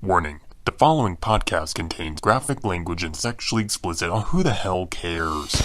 Warning. The following podcast contains graphic language and sexually explicit. Oh, who the hell cares?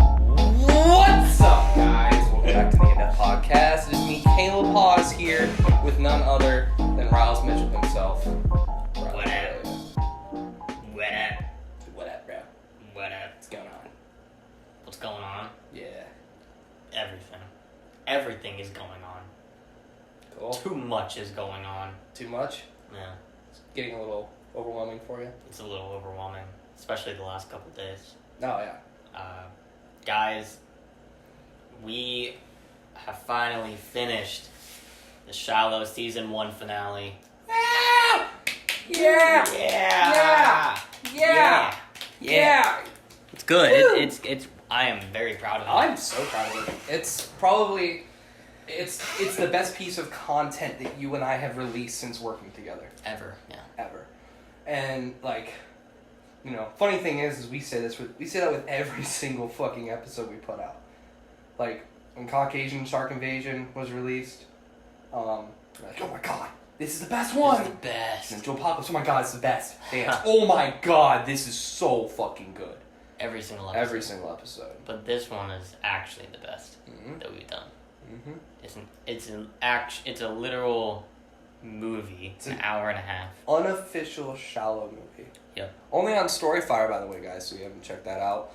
What's up, guys? Welcome back to the In-Depth Podcast. It is me, Caleb Hawes, here with none other than Riles Mitchell himself. What up? What up? What up, bro? What up? What's going on? What's going on? Yeah. Everything. Everything is going on. Cool. Too much is going on. Too much? Yeah. It's getting a little overwhelming for you? It's a little overwhelming, especially the last couple days. Oh, yeah. Guys, we have finally finished the Shallow Season 1 finale. Yeah! Yeah! Yeah! Yeah! Yeah! It's good. Woo! It's. I am very proud of it. I'm so proud of it. It's probably... It's the best piece of content that you and I have released since working together. Ever. Yeah. Ever. And, like... You know, funny thing is we say that with every single fucking episode we put out. Like, when Caucasian Shark Invasion was released, we're like, oh my god, this is the best one! It's the best. And Joe Apocalypse, oh my god, it's the best. Dance, oh my god, this is so fucking good. Every single episode. Every single episode. But this one is actually the best Mm-hmm. that we've done. Mm-hmm. It's a literal movie. It's an hour and a half. Unofficial shallow movie. Yep. Only on Storyfire, by the way, guys, so you haven't checked that out.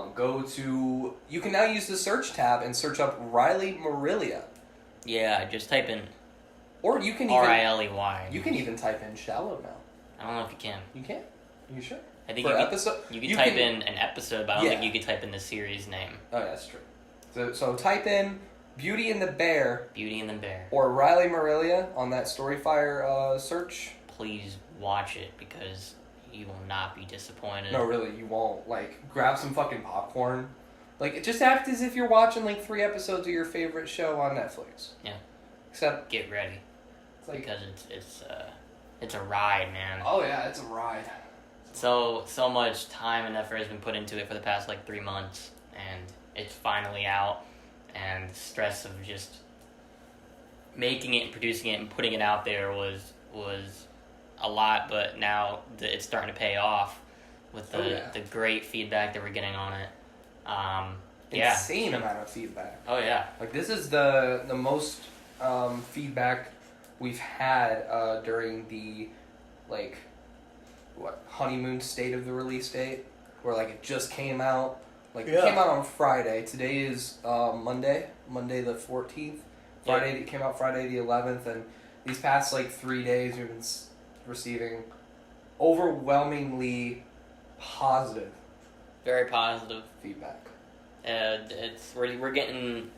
You can now use the search tab and search up Riley Marilia. Yeah, just type in Or you can even... R-I-L-E-Y. You can even type in shallow now. I don't know if you can. You can? Are you sure? I think For you episode? could type in an episode, but I don't Yeah. think you could type in the series name. Oh, yeah, that's true. So type in Beauty and the Bear Beauty and the Bear. or Riley Marilia on that Storyfire search. Please watch it because you will not be disappointed. No, really, you won't. Like, grab some fucking popcorn. Like, just act as if you're watching, like, 3 episodes of your favorite show on Netflix. Yeah. Except, Get ready it's like... because it's a ride, man. Oh, yeah, it's a ride. So much time and effort has been put into it for the past 3 months, and it's finally out. And the stress of just making it and producing it and putting it out there was a lot, but now it's starting to pay off with the great feedback that we're getting on it. Insane amount of feedback. Oh yeah. Like, this is the most feedback we've had during the, honeymoon state of the release date, where, it just came out. It came out on Friday. Today is Monday the 14th. Friday, It came out Friday the 11th, and these past, 3 days we've been receiving overwhelmingly positive, Very positive feedback. We're getting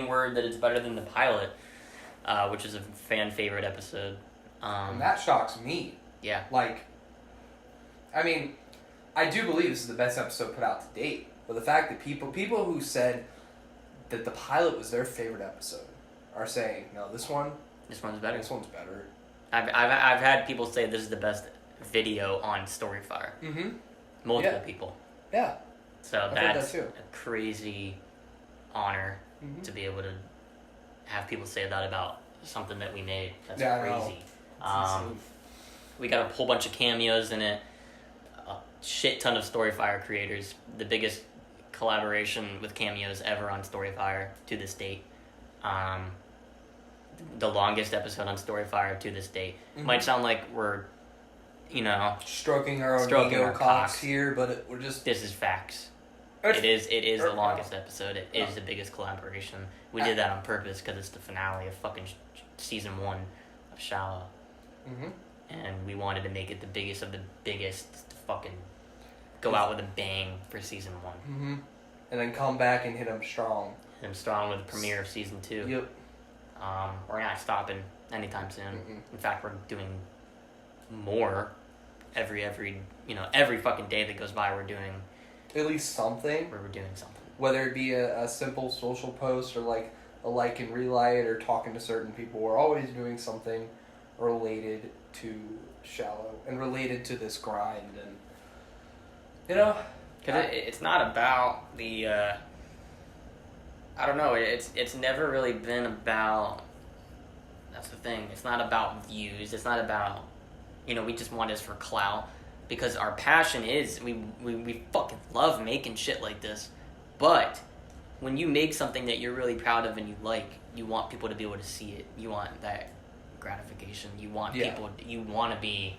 word that it's better than the pilot, which is a fan favorite episode. And that shocks me. Yeah. I do believe this is the best episode put out to date. But the fact that people who said that the pilot was their favorite episode are saying, no, this one's better. This one's better. I've had people say this is the best video on Storyfire. Mm-hmm. Multiple people. Yeah. So that's a crazy honor Mm-hmm. to be able to have people say that about something that we made. That's crazy. We got a whole bunch of cameos in it. A shit ton of Storyfire creators. The biggest collaboration with cameos ever on Storyfire to this date. The longest episode on Storyfire to this date. Mm-hmm. Might sound like we're, stroking our own Stroking ego our cocks cocks. here, but we're just... This is facts. It is the longest episode. It is the biggest collaboration. We did that on purpose because it's the finale of fucking season 1 of Shallow. Mm-hmm. And we wanted to make it the biggest of the biggest to fucking go out with a bang for season 1. Mm-hmm. And then come back and hit them strong. And strong with the premiere of season 2. Yep. We're not stopping anytime soon. Mm-mm. In fact, we're doing more every fucking day that goes by. We're doing At least something. something. Whether it be a simple social post or a like and relight or talking to certain people. We're always doing something related to Shallow and related to this grind, and you know, because it's not about the. I don't know. It's never really been about. That's the thing. It's not about views. It's not about, we just want this for clout, because our passion is we fucking love making shit like this, but when you make something that you're really proud of and you like, you want people to be able to see it. You want that gratification. You want people. You want to be,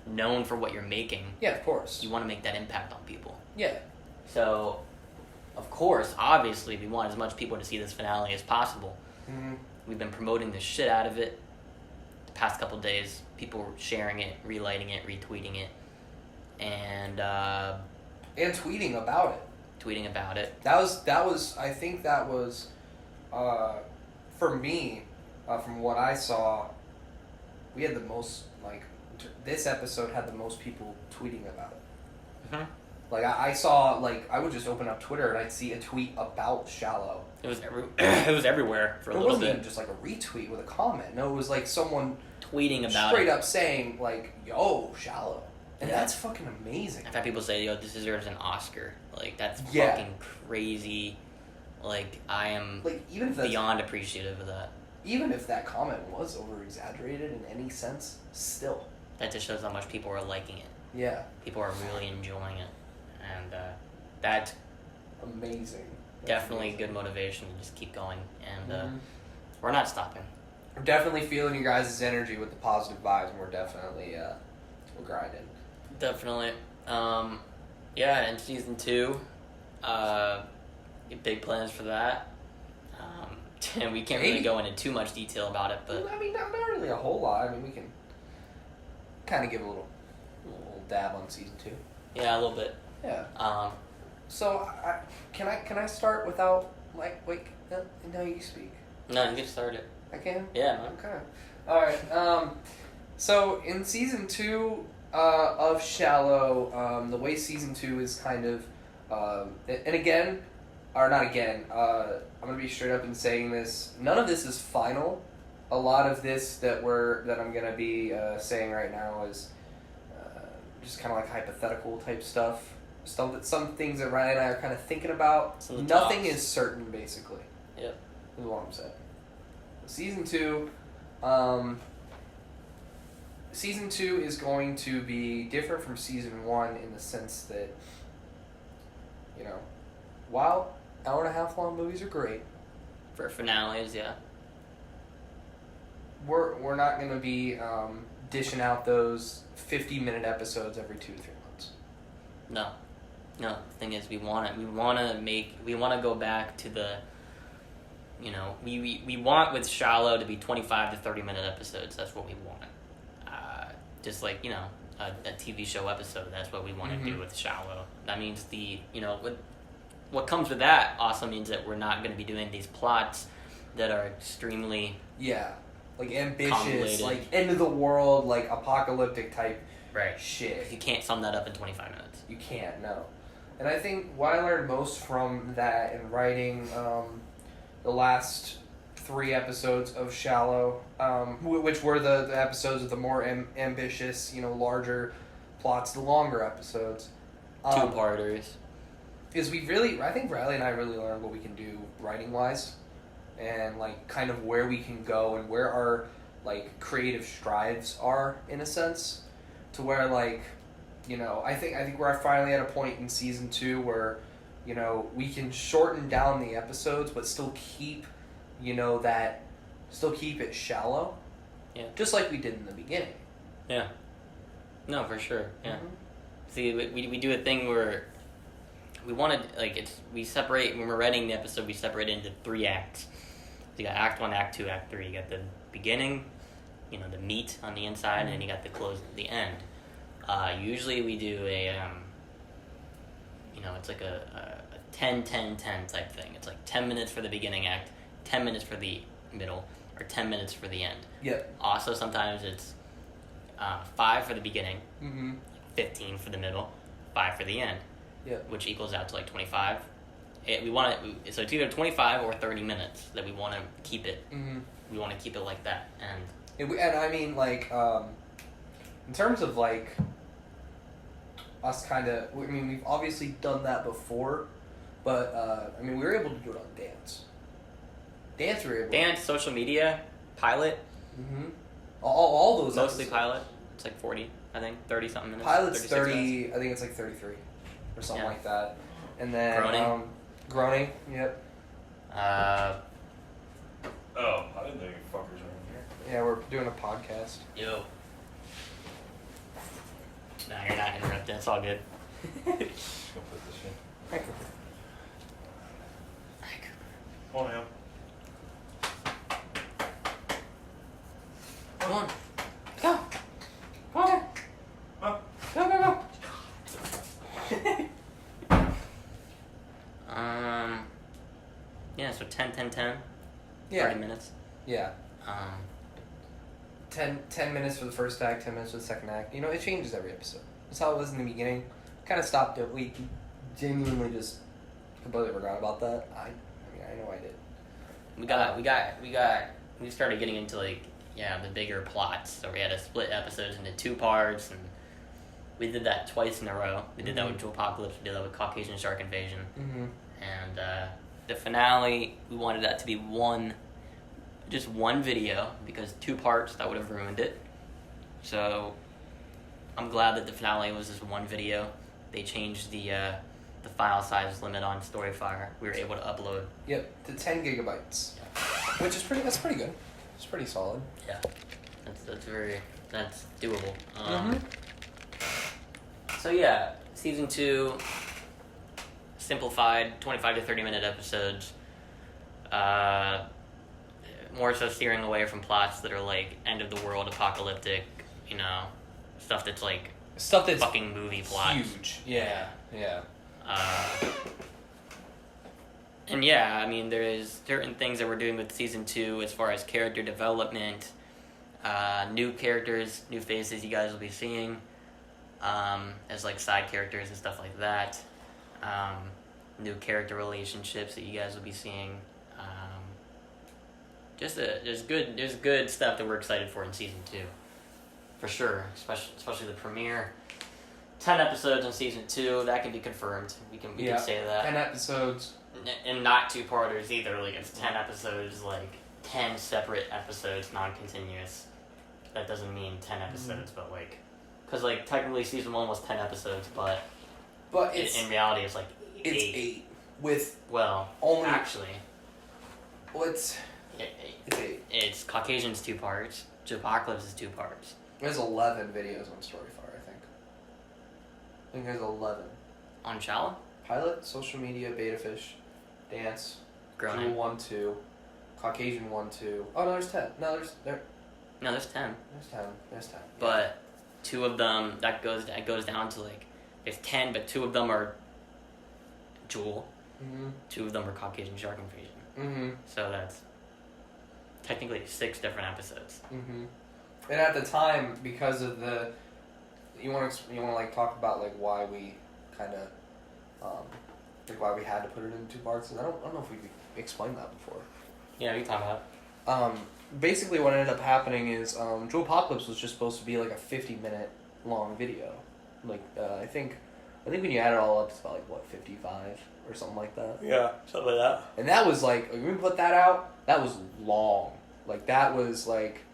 known for what you're making. Yeah, of course. You want to make that impact on people. Yeah. So, of course, obviously, we want as much people to see this finale as possible. Mm-hmm. We've been promoting the shit out of it the past couple days. People were sharing it, relighting it, retweeting it, and tweeting about it. Tweeting about it. That was. I think that was, for me, from what I saw, we had the most this episode had the most people tweeting about it. Mm-hmm. Like I saw, I would just open up Twitter and I'd see a tweet about Shallow. It was it was everywhere for a little bit. It wasn't even just a retweet with a comment. No, it was someone tweeting about straight it. up saying yo, Shallow, and that's fucking amazing. I've had people say, this deserves an Oscar. That's Yeah. fucking crazy. I am even if beyond appreciative of that. Even if that comment was over exaggerated in any sense, still. That just shows how much people are liking it. Yeah. People are really enjoying it. And that's amazing. Definitely good motivation to just keep going. And we're not stopping. We're definitely feeling you guys' energy with the positive vibes, and we're definitely we're grinding. Definitely. Yeah, and season 2, big plans for that. And we can't really go into too much detail about it, but I mean, not really a whole lot. I mean, we can kind of give a little dab on season 2. Yeah, a little bit. Yeah. So can I start without wait? No, you speak. No, you get started. I can. Yeah. Man. Okay. All right. So in season 2 of Shallow, the way season 2 is kind of, and again, or not again. I'm gonna be straight up in saying this. None of this is final. A lot of this that I'm gonna be saying right now is just kind of hypothetical type stuff. Some things that Ryan and I are kind of thinking about. Nothing is certain, basically. Yep. Is what I'm saying. Season 2. Season 2 is going to be different from season 1 in the sense that, while hour-and-a-half long movies are great, For finales, yeah. we're not going to be dishing out those 50-minute episodes every 2 to 3 months. No. The thing is, we want to go back to the, we want with Shallow to be 25 to 30 minute episodes. That's what we want. Just like, a TV show episode. That's what we want to do with Shallow. That means what comes with that also means that we're not going to be doing these plots that are extremely ambitious, end of the world, apocalyptic type shit. You can't sum that up in 25 minutes. You can't, no. And I think what I learned most from that in writing the last 3 episodes of Shallow, which were the episodes with the more ambitious, larger plots, the longer episodes. Two-parters. Is I think Riley and I really learned what we can do writing-wise, and kind of where we can go and where our creative strides are, in a sense, to where I think we're finally at a point in season 2 where we can shorten down the episodes but still keep keep it shallow, just like we did in the beginning. Yeah. No, for sure. Yeah. Mm-hmm. See, we do a thing where we wanted we separate when we're writing the episode. We separate it into 3 acts. So you got Act 1, Act 2, Act 3. You got the beginning, the meat on the inside, and then you got the close at the end. Usually we do a it's a 10-10-10 type thing. It's 10 minutes for the beginning act, 10 minutes for the middle, or 10 minutes for the end. Yep. Also, sometimes it's 5 for the beginning, 15 for the middle, 5 for the end. Yep. Which equals out to 25. we want it. So it's either 25 or 30 minutes that we want to keep it. Mm-hmm. We want to keep it like that, and I mean, like, in terms of like us kind of, I mean, we've obviously done that before, but I mean, we were able to do it on Dance. Dance, we were able. Dance, social media, Pilot. Mm-hmm. All those. Mostly episodes. Pilot. It's like 40, I think, 30 something minutes. Pilot's 36 30. minutes. I think it's like 33 or something Yeah. like that. And then Groaning. Groaning. Yep. Oh, I didn't know you fuckers were in here. Yeah, we're doing a podcast. Yo. No, you're not interrupting. It's all good. Just gonna put this in. Thank Come on, man. Come on. Go. Come on. Huh? Go. Yeah, so 10, 10, 10. Yeah. 30 minutes. Yeah. 10. 10 minutes for the first act, 10 minutes for the second act. You know, it changes every episode. That's how it was in the beginning. Kind of stopped it. We genuinely just completely forgot about that. I mean, I know I did. We started getting into like, the bigger plots. So we had to split episodes into 2 parts, and we did that twice in a row. We did that with Jewel Apocalypse, we did that with Caucasian Shark Invasion. Mm-hmm. And the finale, we wanted that to be just one video, because 2 parts, that would have ruined it. So I'm glad that the finale was just one video. They changed the file size limit on Storyfire. We were able to upload. Yep, to 10 gigabytes. Yeah. Which is that's pretty good. It's pretty solid. Yeah, that's doable. So yeah, season 2, simplified 25 to 30 minute episodes. More so steering away from plots that are like end of the world, apocalyptic, stuff that's like Stuff that's fucking movie plots. huge. Yeah. And yeah, I mean, there is certain things that we're doing with season 2 as far as character development, new characters, new faces you guys will be seeing, as like side characters and stuff like that. New character relationships that you guys will be seeing. There's good stuff that we're excited for in season 2, for sure. Especially the premiere. 10 episodes in season 2, that can be confirmed. We can say that. 10 episodes. And not 2-parters either. Like, it's 10 episodes, like 10 separate episodes, non-continuous. That doesn't mean 10 episodes, but like, because like technically season 1 was 10 episodes, but it's in reality it's like 8. It's 8 with only actually. It's 8. It's Caucasian's 2 parts. Apocalypse is 2 parts. There's 11 videos on Storyfire, I think. I think there's 11. On Shallow? Pilot, social media, beta fish, dance, Groaning. Jewel 1, 2, Caucasian 1, 2. Oh no, there's 10. No, there's 10. There's 10. There's 10. But 2 of them that goes down to like there's 10, but 2 of them are Jewel. 2 of them are Caucasian Shark Invasion. So that's technically 6 different episodes. And at the time, because of the, you want to like talk about like why we kind of, like why we had to put it in 2 parts. And I don't know if we explained that before. Yeah, we can talk about. Basically, what ended up happening is Jewel Apocalypse was just supposed to be like a 50-minute long video. Like I think when you add it all up, it's about like what 55 or something like that. Yeah, something like that. And that was like when we put that out, that was long. Like that was like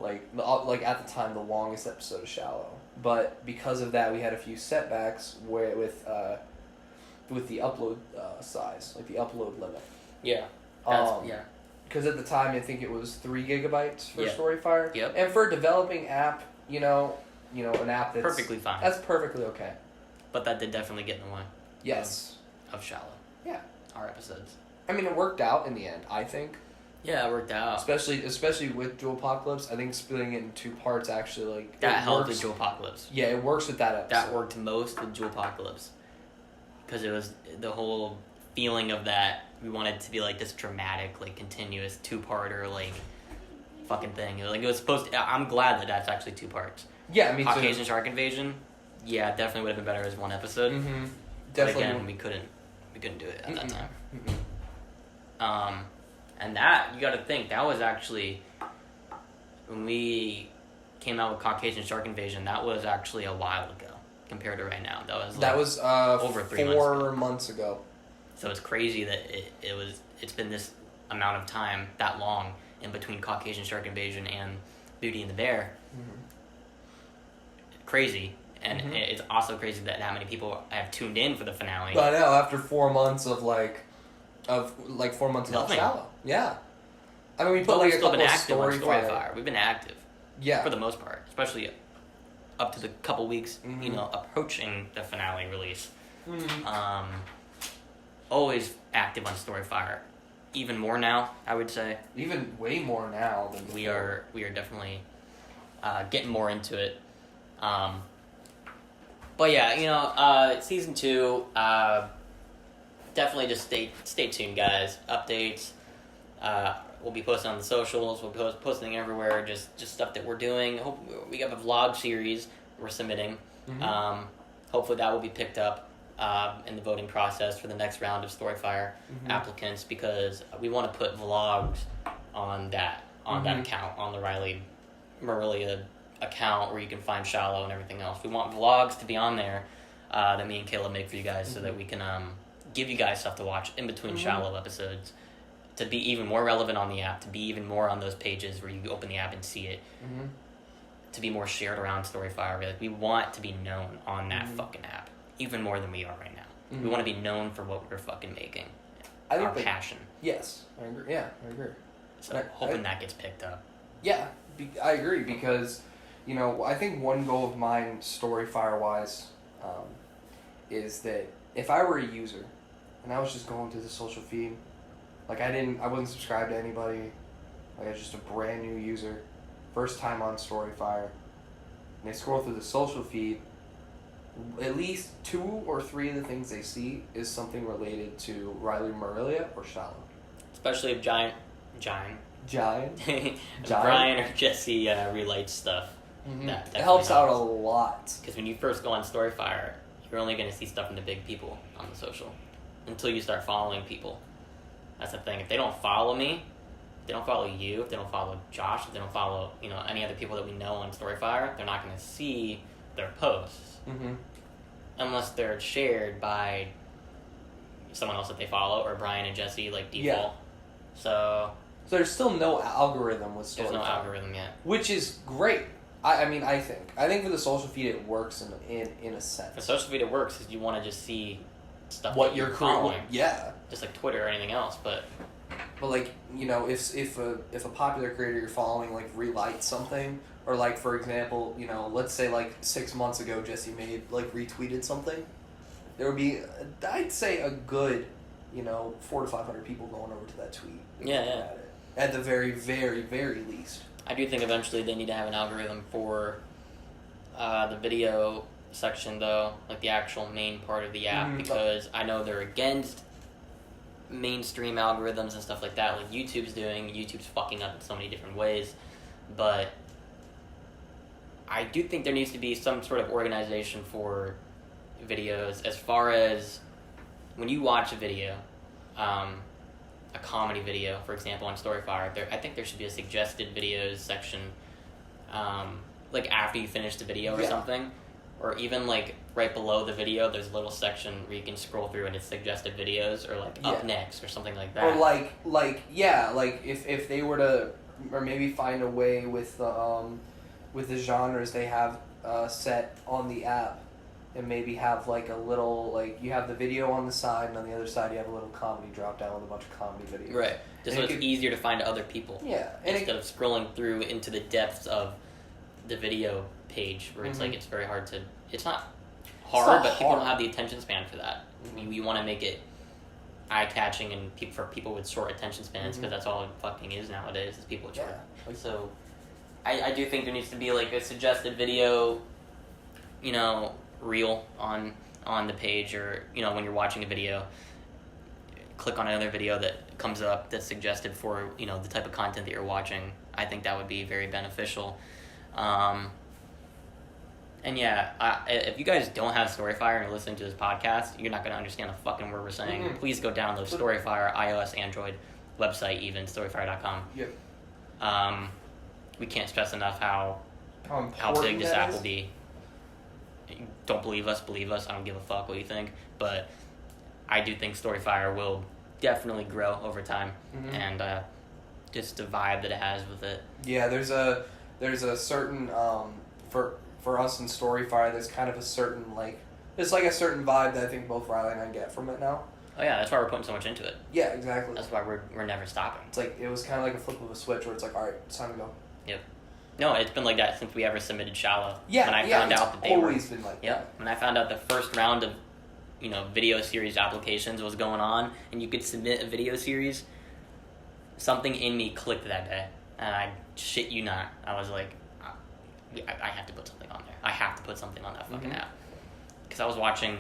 at the time the longest episode of Shallow. But because of that, we had a few setbacks with the upload size, like the upload limit. Yeah. Because at the time, I think it was 3 gigabytes for Yeah. Storyfire. Yep. And for a developing app, an app that's Perfectly fine. That's perfectly okay. But that did definitely get in the way. Yes. Of Shallow. Yeah. Our episodes. I mean, it worked out in the end, I think. Yeah, it worked out. Especially with Jewel Apocalypse, I think splitting it in 2 parts actually like That helped works. with Jewel Apocalypse. Yeah, it works with that episode. That worked most with Jewel Apocalypse. Because it was the whole feeling of that. We wanted it to be like this dramatic, like continuous 2-parter, like fucking thing. Like it was supposed to, I'm glad that that's actually 2 parts. Yeah, me too. Caucasian Shark Invasion, yeah, definitely would have been better as 1 episode. Mm-hmm. But again, we couldn't We couldn't do it at that Mm-mm. time. Mm-mm. And that, you got to think, that was actually when we came out with Caucasian Shark Invasion. That was actually a while ago compared to right now. That was over 3 months 4 months ago. So it's crazy that it's been this amount of time, that long, in between Caucasian Shark Invasion and Beauty and the Bear. Mm-hmm. Crazy. And it's also crazy that many people have tuned in for the finale. But I know, after 4 months of 4 months of Nothing. shallow. Yeah. I mean, we put But like we've a still couple been of active on Storyfire. Storyfire. We've been active. Yeah. For the most part. Especially up to the couple weeks, approaching the finale release. Mm-hmm. Always active on Storyfire. Even more now, I would say. Even way more now than We before. are definitely getting more into it. But yeah, season 2, definitely just stay tuned, guys. Updates. We'll be posting on the socials. We'll be posting everywhere. Just stuff that we're doing. We have a vlog series we're submitting. Mm-hmm. Hopefully that will be picked up in the voting process for the next round of Storyfire applicants, because we want to put vlogs on that account, on the Riley Marilia account, where you can find Shallow and everything else. We want vlogs to be on there that me and Caleb make for you guys, so that we can give you guys stuff to watch in between Shallow episodes, to be even more relevant on the app, to be even more on those pages where you open the app and see it, to be more shared around Storyfire. Like, we want to be known on that fucking app, even more than we are right now. We want to be known for what we're fucking making. Our passion. Yes, I agree. Yeah, I agree. So hoping that gets picked up. Yeah, I agree, because, I think one goal of mine, Storyfire-wise, is that if I were a user, and I was just going through the social feed, I wasn't subscribed to anybody, I was just a brand new user, first time on Storyfire, and they scroll through the social feed, at least 2 or 3 of the things they see is something related to Riley Marilia or Shallow. Especially if Giant. Brian or Jesse relights stuff. That It helps out a lot. Because when you first go on Storyfire, you're only going to see stuff from the big people on the social, until you start following people. That's the thing. If they don't follow me, if they don't follow you, if they don't follow Josh, if they don't follow any other people that we know on Storyfire, they're not going to see their posts. Unless they're shared by someone else that they follow, or Brian and Jesse default. Yeah. So there's still no algorithm with Storyfire. There's no algorithm yet. Which is great. I think for the social feed it works in a sense. For social feed it works because you want to just see stuff what that you're following. Yeah. Just like Twitter or anything else, but if a popular creator you're following relights something, or for example, let's say 6 months ago Jesse made retweeted something, there would be, I'd say, a good 400 to 500 people going over to that tweet. Yeah. At the very, very, very least. I do think eventually they need to have an algorithm for the video section, though, the actual main part of the app, because I know they're against mainstream algorithms and stuff like that, like YouTube's doing. YouTube's fucking up in so many different ways, but I do think there needs to be some sort of organization for videos, as far as when you watch a video, a comedy video, for example, on Storyfire, I think there should be a suggested videos section, after you finish the video or something, or even right below the video, there's a little section where you can scroll through and it's suggested videos, or up next or something like that. Or if they were to, or maybe find a way with the genres they have set on the app, and maybe have a little, you have the video on the side, and on the other side you have a little comedy drop down with a bunch of comedy videos. Right. Just so it's easier to find other people. Yeah. Instead of scrolling through into the depths of the video page, where it's it's very hard to... It's not hard, but people don't have the attention span for that. You want to make it eye-catching and for people with short attention spans, because that's all it fucking is nowadays, is people with short. Yeah. So I do think there needs to be a suggested video, reel on the page, or when you're watching a video, click on another video that comes up that's suggested for the type of content that you're watching. I think that would be very beneficial. And yeah, if you guys don't have Storyfire and are listening to this podcast, you're not going to understand a fucking word we're saying. Mm-hmm. Please go download Storyfire, iOS, Android, website even, storyfire.com. Yep. We can't stress enough how big this app will be. Don't believe us, I don't give a fuck what you think. But I do think Storyfire will definitely grow over time. Mm-hmm. And just the vibe that it has with it. Yeah, there's a certain for us in Storyfire, there's kind of a certain there's a certain vibe that I think both Riley and I get from it now. Oh yeah, that's why we're putting so much into it. Yeah, exactly. That's why we're never stopping. It's like it was kind of like a flip of a switch where it's like, all right, it's time to go. Yep. No, it's been like that since we ever submitted Shallow. Yeah, when I found out that they always been like yep. that. When I found out the first round of video series applications was going on, and you could submit a video series, something in me clicked that day, and I shit you not, I was like, I have to put something on there. I have to put something on that fucking app. Because I was watching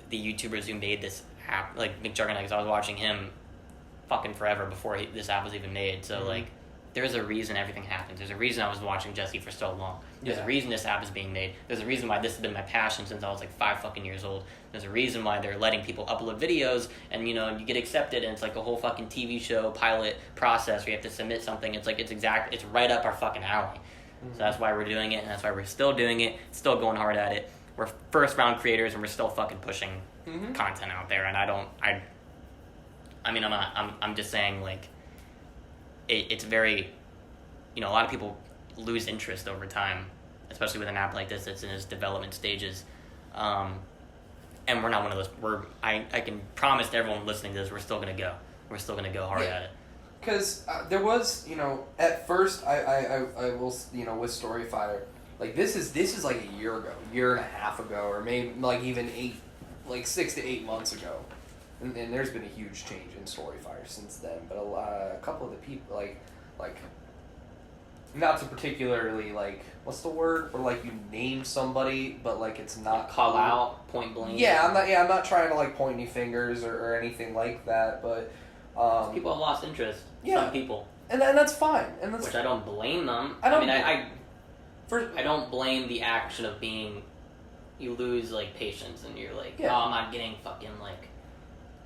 the YouTubers who made this app, like McJuggernaut, because I was watching him fucking forever before this app was even made. So, there's a reason everything happens. There's a reason I was watching Jesse for so long. There's a reason this app is being made. There's a reason why this has been my passion since I was like 5 fucking years old. There's a reason why they're letting people upload videos and, you get accepted and it's like a whole fucking TV show pilot process where you have to submit something. It's like, it's right up our fucking alley. So that's why we're doing it, and that's why we're still doing it, still going hard at it. We're first round creators, and we're still fucking pushing content out there. And I'm just saying, like, it's very, a lot of people lose interest over time, especially with an app like this that's in its development stages. And we're not one of those. I can promise to everyone listening to this, we're still gonna go. We're still gonna go hard at it. Because there was, at first, I will, with Storyfire, like, this is like a year and a half ago, or maybe, like, even 6 to 8 months ago. And there's been a huge change in Storyfire since then. But a couple of the people, like, not to particularly, like, what's the word? Or, like, you name somebody, but, like, it's not... Call out, point blank. Yeah, I'm not trying to, like, point any fingers or anything like that, but... people have lost interest. Yeah. Some people. And that's fine. Which I don't blame them. I don't blame the action of being... You lose, like, patience, and you're like, I'm not getting fucking, like...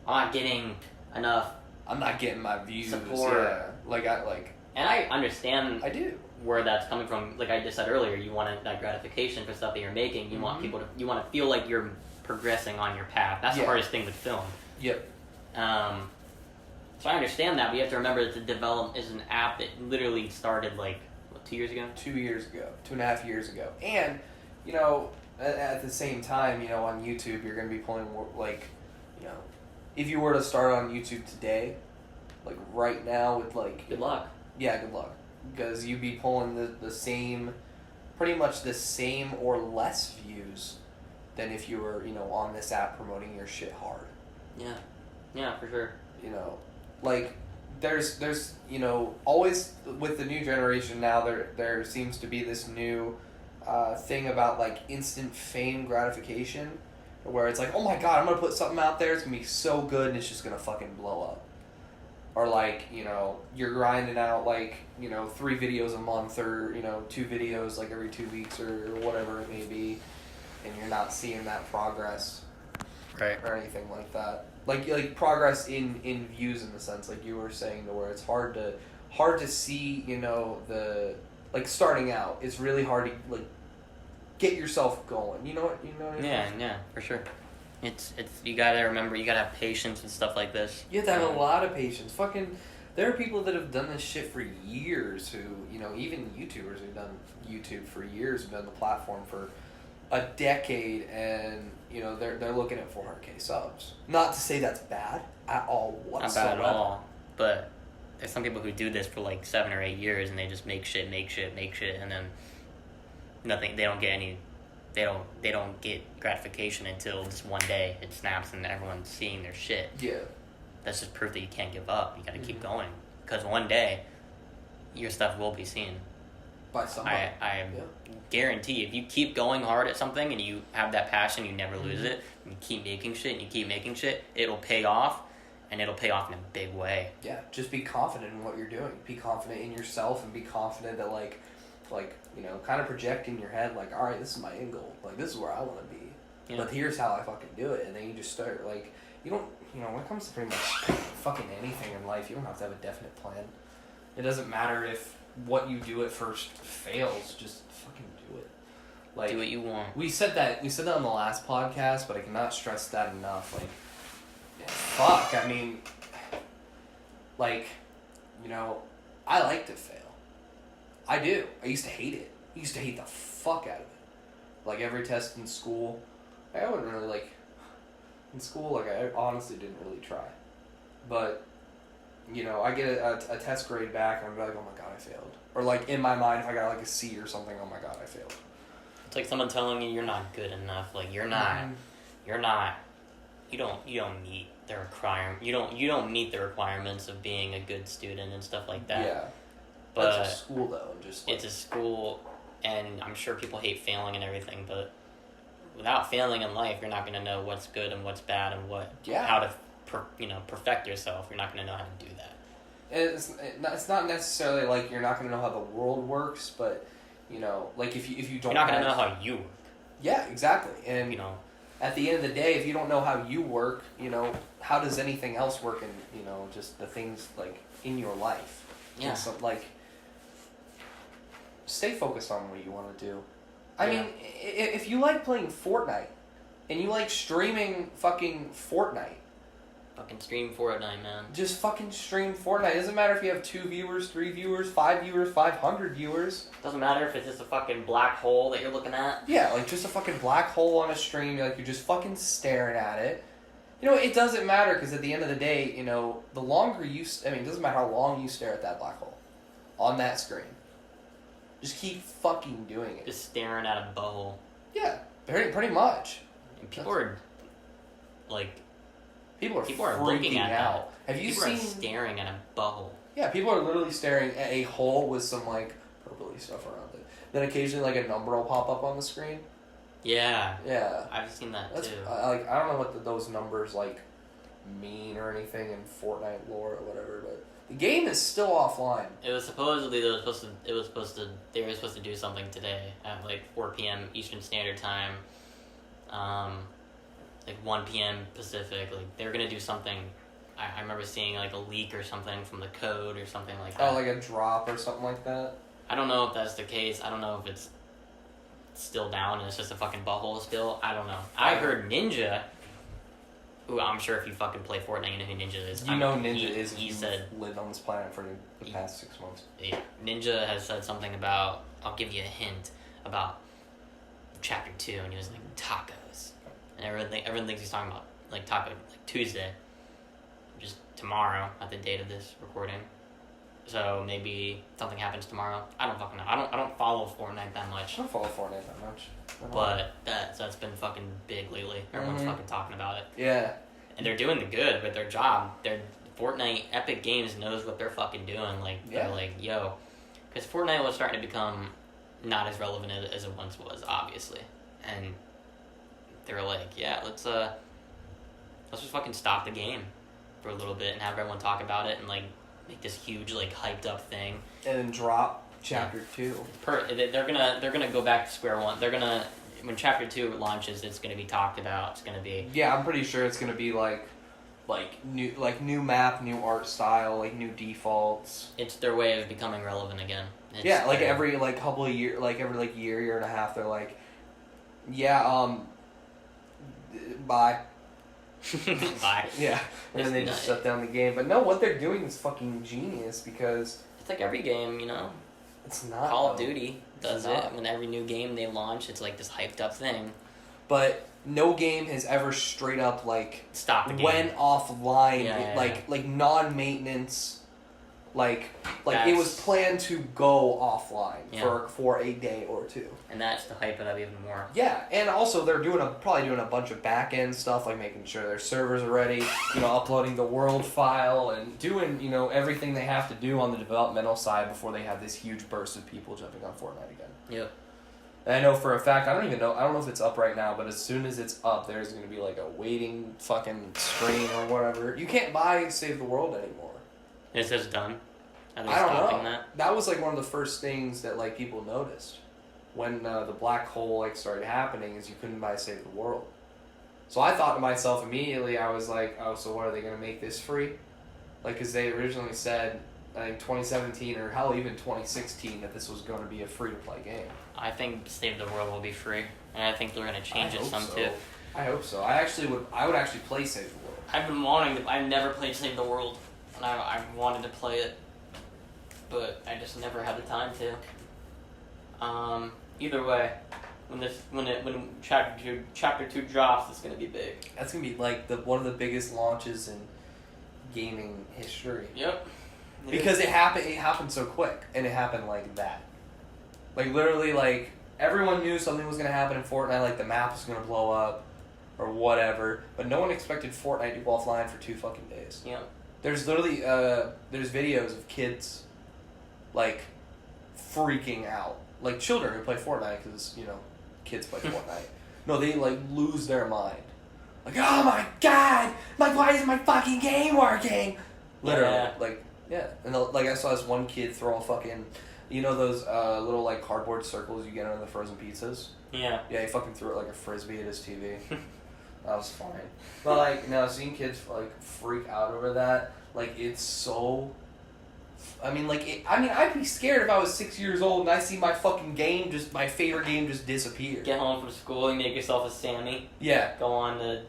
I'm not getting enough... I'm not getting my views. Support. Yeah. And I understand... I do. Where that's coming from. Like I just said earlier, you want that gratification for stuff that you're making. You want people to... You want to feel like you're progressing on your path. That's the hardest thing with film. Yep. So I understand that, but you have to remember that the development is an app that literally started, like, 2 years ago? 2 years ago. 2.5 years ago. And, at the same time, on YouTube, you're going to be pulling, like, if you were to start on YouTube today, like, right now with, like... Good luck. Yeah, good luck. Because you'd be pulling the same, pretty much the same or less views than if you were, on this app promoting your shit hard. Yeah. Yeah, for sure. Like, there's always with the new generation now, there seems to be this new thing about, like, instant fame gratification, where it's like, oh my god, I'm gonna put something out there, it's gonna be so good, and it's just gonna fucking blow up. Or, like, you're grinding out, like, 3 videos a month, or 2 videos, like, every 2 weeks, or whatever it may be, and you're not seeing that progress, right, or anything like that. Like progress in views, in the sense, like you were saying, to where it's hard to see, the, like, starting out, it's really hard to, like, get yourself going. You know what I mean? Yeah, for sure. It's you gotta remember, you gotta have patience and stuff like this. You have to have a lot of patience. Fucking, there are people that have done this shit for years who, even YouTubers who've done YouTube for years, have done the platform for a decade, and, they're looking at 400K subs. Not to say that's bad at all whatsoever. Not bad at all, but there's some people who do this for like 7 or 8 years, and they just make shit, and then nothing, they don't get gratification until just one day it snaps and everyone's seeing their shit. Yeah. That's just proof that you can't give up. You gotta keep going. Because one day, your stuff will be seen. By somebody. I guarantee, if you keep going hard at something and you have that passion, you never lose it, and you keep making shit, it'll pay off, and it'll pay off in a big way. Yeah, just be confident in what you're doing. Be confident in yourself, and be confident that, like like, you know, kind of project in your head, like, all right, this is my end goal. Like, this is where I want to be. Yeah. But here's how I fucking do it. And then you just start, like, you don't, you know, when it comes to pretty much fucking anything in life, you don't have to have a definite plan. It doesn't matter if what you do at first fails, just fucking do it. Like, do what you want. We said that on the last podcast, but I cannot stress that enough. Like, fuck, I mean, like, you know, I like to fail. I do. I used to hate it. I used to hate the fuck out of it. Like, every test in school, I wouldn't really, like, in school, like, I honestly didn't really try. But, you know, I get a test grade back, and I'm like, oh my god, I failed. Or, like, in my mind, if I got, like, a C or something, oh my god, I failed. It's like someone telling you you're not good enough. Like, you're not, you don't meet the requirement. You don't meet the requirements of being a good student and stuff like that. Yeah. But that's a school, though. Just like, it's a school, and I'm sure people hate failing and everything, but without failing in life, you're not going to know what's good and what's bad and how to perfect yourself. You're not going to know how to do that. It's not necessarily like you're not going to know how the world works, but, you know, like if you don't, you're not going to know how you work. Yeah, exactly. And, you know, at the end of the day, if you don't know how you work, you know, how does anything else work in, you know, just the things, like, in your life? Yeah. So, like, stay focused on what you want to do. I mean, if you like playing Fortnite, and you like streaming fucking Fortnite, fucking stream Fortnite, man. just fucking stream Fortnite. It doesn't matter if you have 2 viewers, 3 viewers, 5 viewers, 500 viewers. Doesn't matter if it's just a fucking black hole that you're looking at. Yeah, like just a fucking black hole on a stream. Like you're just fucking staring at it. You know, it doesn't matter because at the end of the day, you know, the longer you... it doesn't matter how long you stare at that black hole on that screen. Just keep fucking doing it. Just staring at a butthole. Yeah, pretty much. And people are, like... People are looking freaking at out. that. Have you people seen... are staring at a butthole. Yeah, people are literally staring at a hole with some, like, purpley stuff around it. Then occasionally, like, a number will pop up on the screen. Yeah. Yeah. I've seen that, That's, too. like, I don't know what those numbers, like, mean or anything in Fortnite lore or whatever, but the game is still offline. It was supposedly they were supposed to do something today at like 4 p.m. Eastern Standard Time, like 1 p.m. Pacific. Like they were gonna do something. I remember seeing like a leak or something from the code or something like that. Oh, like a drop or something like that. I don't know if that's the case. I don't know if it's still down and it's just a fucking butthole still. I don't know. I heard Ninja. Ooh, I'm sure if you fucking play Fortnite, you know who Ninja is. You know Ninja is. He said lived on this planet for the past 6 months. Yeah, Ninja has said something about. I'll give you a hint about chapter 2, and he was like tacos, and everyone thinks he's talking about like taco like Tuesday, just tomorrow at the date of this recording. So maybe something happens tomorrow. I don't fucking know. I don't follow Fortnite that much. I don't follow Fortnite that much. But that's been fucking big lately. Everyone's fucking talking about it. Yeah. And they're doing the good with their job. Fortnite, Epic Games knows what they're fucking doing. Like, they're like, yo. Because Fortnite was starting to become not as relevant as it once was, obviously. And they were like, yeah, let's just fucking stop the game for a little bit and have everyone talk about it and, like, make this huge, like, hyped up thing. And then drop chapter 2. They're gonna go back to square one. They're gonna, when chapter 2 launches, it's gonna be talked about. It's gonna be... Yeah, I'm pretty sure it's gonna be like new map, new art style, like new defaults. It's their way of becoming relevant again. Yeah, like every like couple of year, like every like year and a half, they're like, yeah, bye. Bye. Yeah, and then they just shut down the game. But no, what they're doing is fucking genius because it's like every game, you know. It's not. Call of Duty does it. When every new game they launch, it's like this hyped up thing. But no game has ever straight up like stopped the game. Went offline, Yeah. like non-maintenance. Like it was planned to go offline for a day or two. And that's to hype it up even more. Yeah, and also they're probably doing a bunch of back end stuff, like making sure their servers are ready, uploading the world file and doing, everything they have to do on the developmental side before they have this huge burst of people jumping on Fortnite again. Yep. And I know for a fact, I don't know if it's up right now, but as soon as it's up, there's going to be like a waiting fucking screen or whatever. You can't buy Save the World anymore. It says done. Are they I don't stopping know. that? That was like one of the first things that like people noticed when the black hole like started happening is you couldn't buy Save the World. So I thought to myself immediately, I was like, oh, so what, are they going to make this free? Like, because they originally said, I think 2017 or hell, even 2016, that this was going to be a free-to-play game. I think Save the World will be free, and I think they're going to change it some too. I hope so. I would actually play Save the World. I've been wanting to. I've never played Save the World, and I wanted to play it, but I just never had the time to. Either way, when chapter two drops, it's gonna be big. That's gonna be like one of the biggest launches in gaming history. Yep. Because it happened so quick, and it happened like that. Like literally, like everyone knew something was gonna happen in Fortnite, like the map was gonna blow up, or whatever. But no one expected Fortnite to go offline for 2 fucking days. Yep. There's literally there's videos of kids like freaking out, like children who play Fortnite because kids play Fortnite. No, they like lose their mind. Like, oh my god, like why isn't my fucking game working? Literally, Yeah. like yeah. And like I saw this one kid throw a fucking, those little like cardboard circles you get on the frozen pizzas. Yeah. Yeah, he fucking threw it like a frisbee at his TV. That was fine. But like, seeing kids like freak out over that, like it's so. I'd be scared if I was 6 years old and I see my fucking game, my favorite game, just disappear. Get home from school and make yourself a Sammy. Yeah. Go on the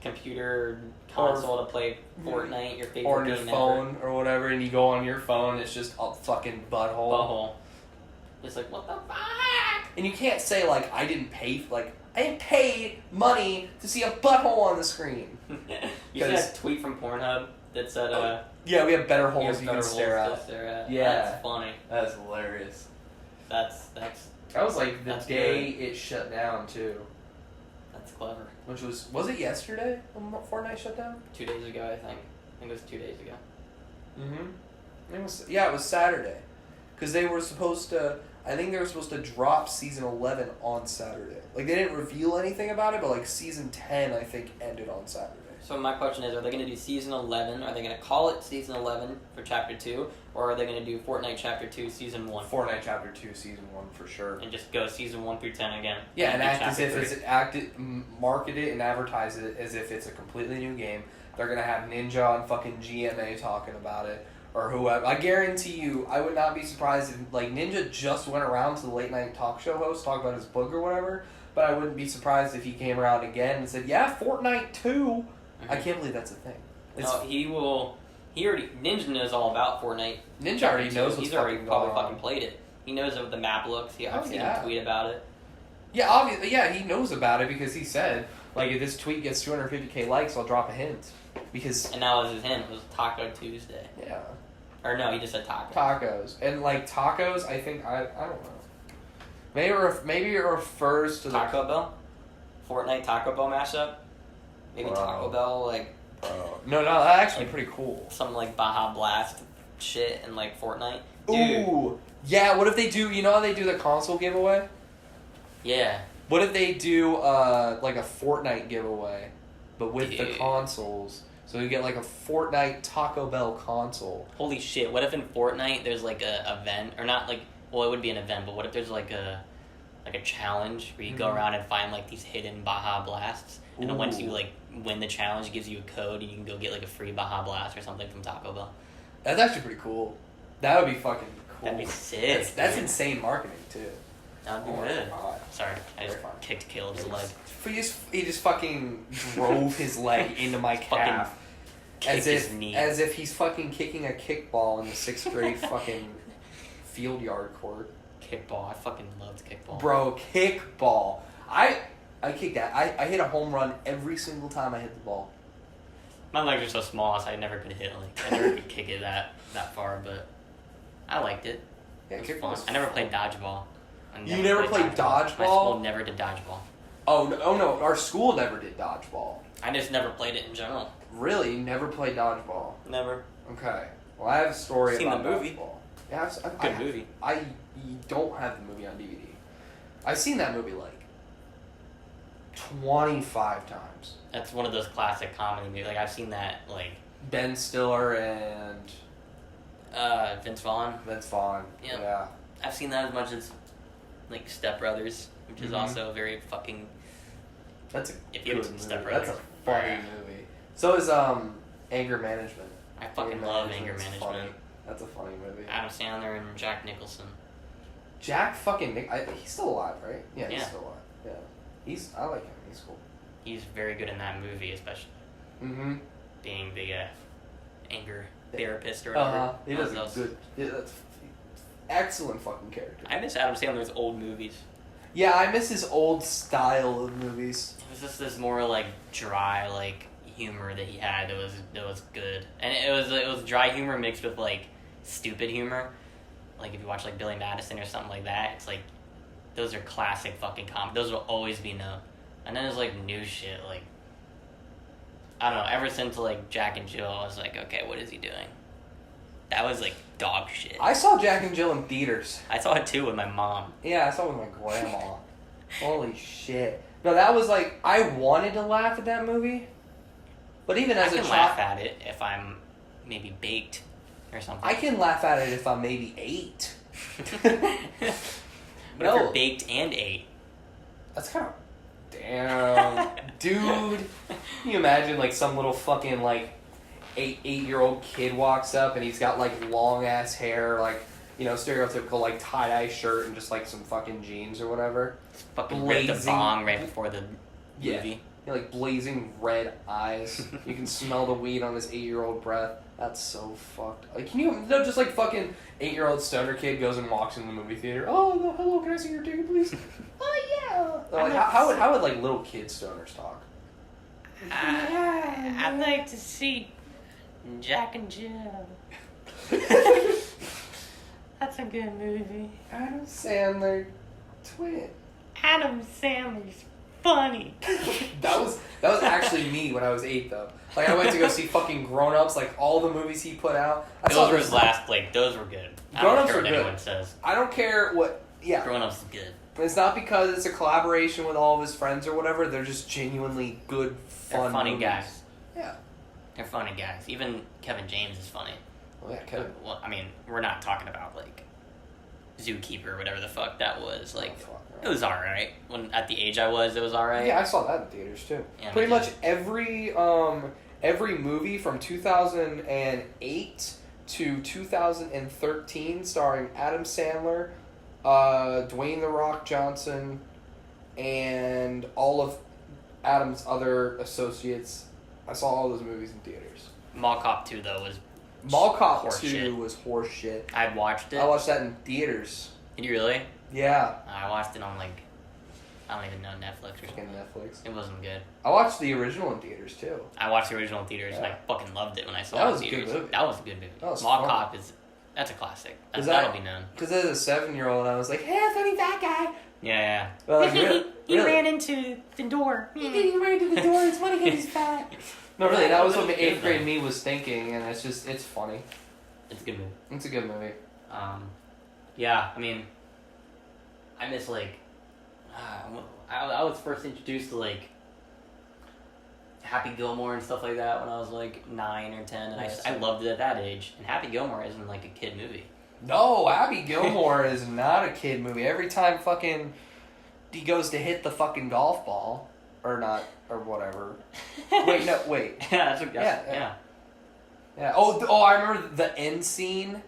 computer console to play Fortnite, your favorite game or on your ever. phone or whatever, and you go on your phone, it's just a fucking butthole. Butthole. It's like, what the fuck? And you can't say like I didn't pay money to see a butthole on the screen. You see that tweet from Pornhub that said, yeah, we have better you holes have you better can stare holes at. to stare at. Yeah. That's funny. That's hilarious. That's That was like the That's day it shut down too. that's clever. Which was it yesterday when Fortnite shut down? 2 days ago, I think. I think it was 2 days ago. Mm-hmm. It was Saturday. Because they were supposed to, I think they were supposed to drop Season 11 on Saturday. Like, they didn't reveal anything about it, but like Season 10, I think, ended on Saturday. So my question is, are they going to do Season 11? Are they going to call it Season 11 for Chapter 2? Or are they going to do Fortnite Chapter 2 Season 1? Fortnite Chapter 2, Season 1, for sure. And just go Season 1 through 10 again. Yeah, and do act as Chapter if 3. market it and advertise it as if it's a completely new game. They're going to have Ninja on fucking GMA talking about it. Or whoever. I guarantee you, I would not be surprised if, like, Ninja just went around to the late night talk show host, talk about his book or whatever, but I wouldn't be surprised if he came around again and said, yeah, Fortnite 2. Mm-hmm. I can't believe that's a thing. Ninja knows all about Fortnite. Ninja already knows what's He's already fucking probably going on. fucking played it. He knows what the map looks. I've seen him tweet about it. Yeah, obviously, yeah, he knows about it because he said, like, if this tweet gets 250k likes, I'll drop a hint. Because... And that was his hint. It was Taco Tuesday. Yeah. Or no, he just said tacos. Tacos. And, like, tacos, I think, I don't know. Maybe it refers to Taco Bell? Fortnite Taco Bell mashup? Maybe Bro. Taco Bell, like... Bro. No, that's actually pretty cool. Some, like, Baja Blast shit in, like, Fortnite. Dude. Ooh! Yeah, what if they do, how they do the console giveaway? Yeah. What if they do, like, a Fortnite giveaway, but with the consoles? So you get, like, a Fortnite Taco Bell console. Holy shit, what if in Fortnite there's, like, a event, or not, like, well, it would be an event, but what if there's, like a challenge where you go around and find, like, these hidden Baja Blasts, and then once you, like, win the challenge, it gives you a code, and you can go get, like, a free Baja Blast or something from Taco Bell. That's actually pretty cool. That would be fucking cool. That'd be sick. That's insane marketing, too. That'd be good. Sorry, I just kicked Caleb's leg. He just fucking drove his leg into my calf. As if he's fucking kicking a kickball in the 6th grade fucking field yard court. Kickball. I fucking loved kickball. Bro, kickball. I kicked that. I hit a home run every single time I hit the ball. My legs are so small, so I never could hit, like, I never could kick it that far, but I liked it. Yeah, it was fun. I never played dodgeball. You never played dodgeball? My school never did dodgeball. Oh no, our school never did dodgeball. I just never played it in general. Really? You never played dodgeball? Never. Okay. Well, I have a story about the movie. dodgeball. Yeah, Good movie. I don't have the movie on DVD. I've seen that movie like 25 times. That's one of those classic comedy movies. Like, I've seen that, like... Ben Stiller and Vince Vaughn. Vince Vaughn. Yep. Yeah. I've seen that as much as like Step Brothers, which is also very fucking. That's a if you good haven't movie. seen Step Brothers, That's a funny movie. So is Anger Management. I fucking love Anger Management. Funny. That's a funny movie. Adam Sandler and Jack Nicholson. Jack fucking he's still alive, right? Yeah, he's Yeah. still alive. Yeah. I like him. He's cool. He's very good in that movie, especially being the anger therapist or whatever. He does a good. Yeah, that's excellent fucking character. I miss Adam Sandler's old movies. Yeah, I miss his old style of movies. It was just this more like dry like humor that he had that was good, and it was dry humor mixed with like stupid humor. Like if you watch like Billy Madison or something like that, it's like those are classic fucking comedy. Those will always be known. And then there's like new shit like I don't know. Ever since like Jack and Jill, I was like, okay, what is he doing? That was like dog shit. I saw Jack and Jill in theaters. I saw it too with my mom. Yeah, I saw it with my grandma. Holy shit! No, that was like I wanted to laugh at that movie, but even as I a can child, laugh at it if I'm maybe baked or something. I can laugh at it if I'm maybe 8. But if you're baked and 8, that's kind of damn, dude. Can you imagine like some little fucking like 8-year-old kid walks up and he's got like long ass hair, like stereotypical like tie dye shirt and just like some fucking jeans or whatever. fucking ripped a bong right before the movie. Yeah, like blazing red eyes. You can smell the weed on this 8-year-old breath. That's so fucked. Like, can you just like fucking 8-year-old stoner kid goes and walks in the movie theater. Oh, no, hello, can I see your ticket, please? Oh yeah. Like, how would like little kid stoners talk? I'd like to see Jack and Jill. That's a good movie. Adam Sandler, twin. Adam Sandler's funny. That was actually me when I was 8 though. Like I went to go see fucking Grown Ups, like all the movies he put out. Those were his last. Like those were good. I don't care what anyone says. I don't care what. Yeah. Grown Ups is good. It's not because it's a collaboration with all of his friends or whatever. They're just genuinely good, fun. They're funny movies. guys. Yeah. They're funny guys. Even Kevin James is funny. Oh yeah, Kevin. Well, I mean, we're not talking about like Zookeeper or whatever the fuck that was. Like, it was alright. When at the age I was, it was alright. Yeah, I saw that in theaters too. Yeah, pretty much every movie from 2008 to 2013 starring Adam Sandler, Dwayne "The Rock" Johnson, and all of Adam's other associates. I saw all those movies in theaters. Mall Cop 2 though was Mall Cop 2 shit. was horse shit. I watched it. I watched that in theaters. Did you really? Yeah. I watched it on like I don't even know, Netflix or Fucking something. Netflix. It wasn't good. I watched the original in theaters too. I watched the original in theaters and I fucking loved it when I saw That it was in a good theaters. movie. That was a good movie. That was Mall fun. Cop that's a classic. Is That'll that- be known. Because as a 7-year-old, I was like, "Hey, funny fat guy." Yeah. But like, really, He ran into the door. He ran into the door. It's funny because he's fat. No, really, that was what the Good 8th grade though. me was thinking, and it's funny. It's a good movie. It's a good movie. Yeah, I mean, I miss like, I was first introduced to like Happy Gilmore and stuff like that when I was like 9 or 10, and I loved it at that age. And Happy Gilmore isn't like a kid movie. No, Happy Gilmore is not a kid movie. Every time fucking he goes to hit the fucking golf ball, or not, or whatever. Wait. Yeah, yeah. Yeah. Oh, I remember the end scene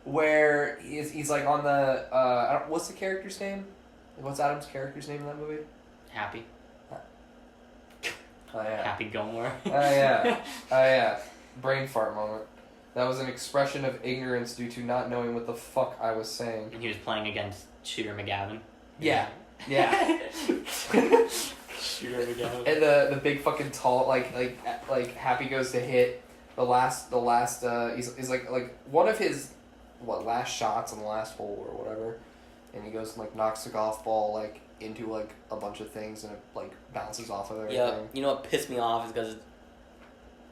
where he's like on the what's the character's name? What's Adam's character's name in that movie? Happy. Oh yeah. Happy Gilmore. Oh yeah. Brain fart moment. That was an expression of ignorance due to not knowing what the fuck I was saying. And he was playing against Shooter McGavin. Yeah. Shooter McGavin. And the big fucking tall like Happy goes to hit the last he's like one of his last shots on the last hole or whatever, and he goes and like knocks the golf ball like into like a bunch of things and it like bounces off of everything. Yeah, you know what pissed me off is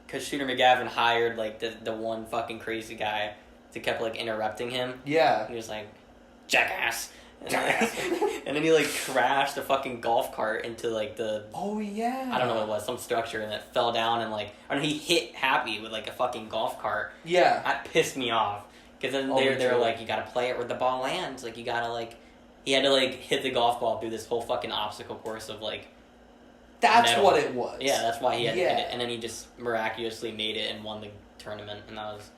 because Shooter McGavin hired like the one fucking crazy guy to kept like interrupting him. Yeah. He was like, jackass. And then he like crashed the fucking golf cart into like the Oh yeah. I don't know what it was, some structure, and it fell down and like he hit Happy with like a fucking golf cart. Yeah. That pissed me off. Because then Oh, they're true. like, you gotta play it where the ball lands. Like, you gotta, like... He had to, like, hit the golf ball through this whole fucking obstacle course of, like... That's metal. what it was. Yeah, that's why he had to Yeah. hit it. And then he just miraculously made it and won the tournament. And that was...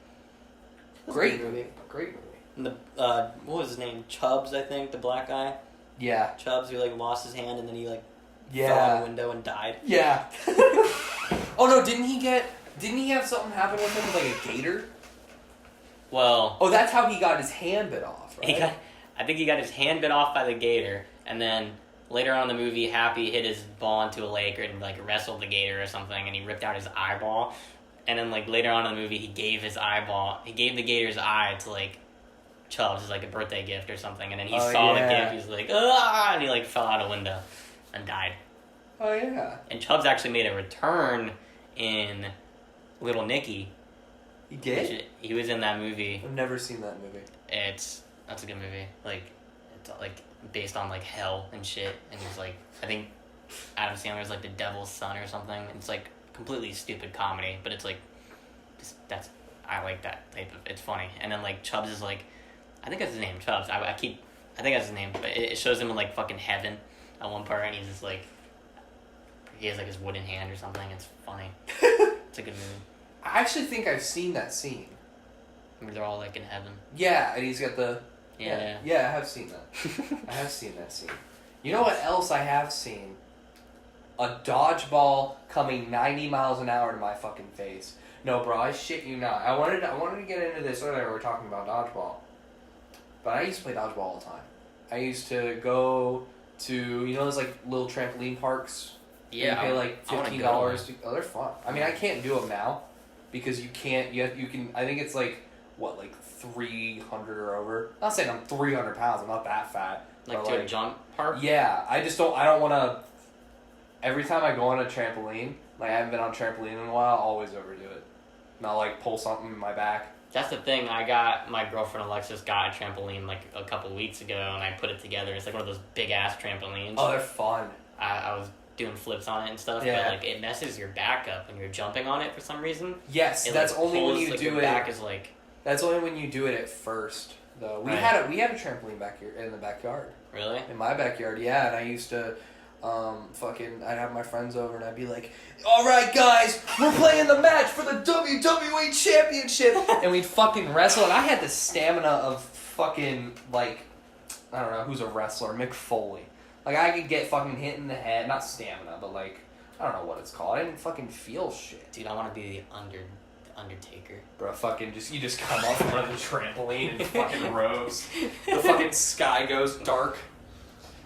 Great movie. Great movie. And the, what was his name? Chubbs, I think, the black guy. Yeah. Chubbs, who, like, lost his hand and then he, like, Yeah. fell out a window and died. Yeah. Oh no, didn't he have something happen with him with like a gator? Well... Oh, that's how he got his hand bit off, right? I think he got his hand bit off by the gator, and then later on in the movie, Happy hit his ball into a lake and like wrestled the gator or something, and he ripped out his eyeball. And then like later on in the movie, he gave the gator's eye to like Chubbs as like a birthday gift or something, and then he saw the gift, he's like, ah, and he like fell out a window and died. Oh yeah. And Chubbs actually made a return in Little Nicky. He did? He was in that movie. I've never seen that movie. That's a good movie. Like, it's like based on like hell and shit. And he's like, I think Adam Sandler's like the devil's son or something. It's like completely stupid comedy, but it's like, I like that type of. It's funny. And then like Chubbs is like, I think that's his name, Chubbs. I think that's his name, but it shows him in like fucking heaven at one part, and he's just like, he has like his wooden hand or something. It's funny. It's a good movie. I actually think I've seen that scene. Where they're all like in heaven. Yeah, and he's got the... Yeah. Yeah, I have seen that. I have seen that scene. You know what else I have seen? A dodgeball coming 90 miles an hour to my fucking face. No, bro, I shit you not. I wanted to get into this earlier. We were talking about dodgeball. But I used to play dodgeball all the time. I used to go to, you know those like little trampoline parks? Yeah. You pay like $15 to... Oh, they're fun. I mean, I can't do them now. Because you can't, you can, I think it's like, what, like 300 or over? I'm not saying I'm 300 pounds, I'm not that fat. Like to a jump park? Yeah, I don't want to, every time I go on a trampoline, like I haven't been on a trampoline in a while, I'll always overdo it. And I'll like pull something in my back. That's the thing, my girlfriend Alexis got a trampoline like a couple weeks ago and I put it together. It's like one of those big ass trampolines. Oh, they're fun. I was doing flips on it and stuff, Yeah. but like it messes your back up when you're jumping on it for some reason. Yes, It, that's like, only when pulls, you like, do your it. back is like... That's only when you do it at first, though. We Right. had a trampoline back here in the backyard. Really? In my backyard, yeah, and I used to, I'd have my friends over and I'd be like, all right, guys, we're playing the match for the WWE Championship, and we'd fucking wrestle, and I had the stamina of fucking, like, I don't know, who's a wrestler, Mick Foley. Like, I could get fucking hit in the head, not stamina, but like, I don't know what it's called, I didn't fucking feel shit. Dude, I want to be the Undertaker. Bro, you just come up from the trampoline and fucking rose. The fucking sky goes dark.